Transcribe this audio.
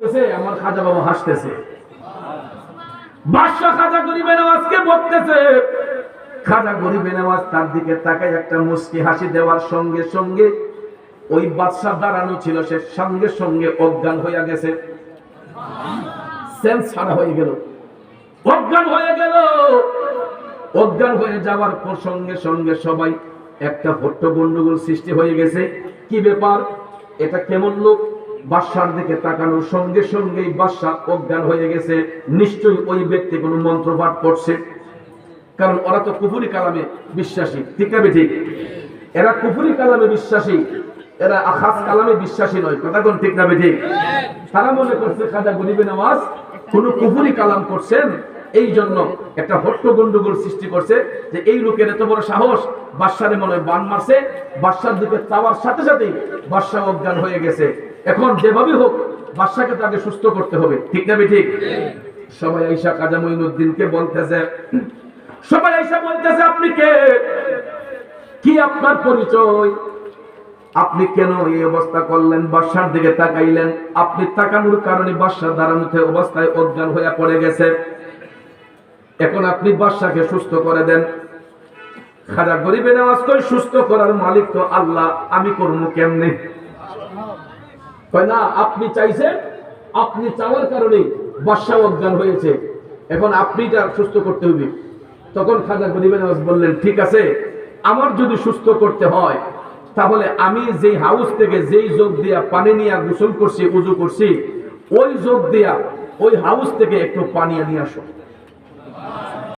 আমার খাজা বাবা হাসতেছে, বাদশা খাজা গরিবে নওয়াজকে বলতেছে। খাজা গরিবে নওয়াজ তার দিকে তাকায় একটা মুস্কি হাসি দেওয়ার সঙ্গে সঙ্গে ওই বাদশা দাঁড়ানো ছিল, সে সঙ্গে সঙ্গে অজ্ঞান হয়ে গেছে, সেন্স ছাড়া হয়ে গেল, অজ্ঞান হয়ে গেল। অজ্ঞান হয়ে যাওয়ার পর সঙ্গে সঙ্গে সবাই একটা হট্ট গন্ডগোল সৃষ্টি হয়ে গেছে। কি ব্যাপার, এটা কেমন লোক? বাদশার দিকে তাকানোর সঙ্গে সঙ্গেই বাদশা অজ্ঞান হয়ে গেছে। নিশ্চয়ই ওই ব্যক্তি কোনো মন্ত্র পাঠ করছে, কারণ ওরা তো কুফরি কালামে বিশ্বাসী, ঠিক না ঠিক? এরা কুফরি কালামে বিশ্বাসী, এরা আখাস কালামে বিশ্বাসী নয়, কথা কোন ঠিক না ঠিক? তারা মনে করছে খাজা গরিবে নওয়াজ কোন কুফরি কালাম করছেন, এই জন্য একটা হট্ট গন্ডগোল সৃষ্টি করছে যে এই লোকের এত বড় সাহস, বাদশারে মনে হয় বান মারছে। বাদশার দিকে চাওয়ার সাথে সাথেই বাদশা অজ্ঞান হয়ে গেছে। এখন যেভাবে হোক বাদশাকে তাকে সুস্থ করতে হবে, ঠিক না ঠিক? সবাই আইসা খাজা মঈনুদ্দিনকে বলতেছে, সবাই আইসা বলতেছে, আপনি কে? কি আপনার পরিচয়? আপনি কেন এই অবস্থা করলেন? বাদশার দিকে তাকাইলেন, আপনি তাকানোর কারণে বাদশা দাঁড়ানো অবস্থায় অজ্ঞান হয়ে পড়ে গেছে। এখন আপনি বাদশাকে সুস্থ করে দেন। খাজা গরিবে নওয়াজ কই, সুস্থ করার মালিক তো আল্লাহ, আমি করবো কেমনে? কয় না, আপনি চাইছেন, আপনি চাওয়ার কারণে বাদশা অজ্ঞান হয়েছে, এখন আপনি যা সুস্থ করতে হবে। তখন খাজা গরিবে নওয়াজ বললেন, ঠিক আছে, আমার যদি সুস্থ করতে হয় তাহলে আমি যেই হাউস থেকে যেই যোগ দিয়া পানি নিয়ে গোসল করছি, উজু করছি, ওই যোগ দিয়া ওই হাউস থেকে একটু পানি নিয়ে আসো।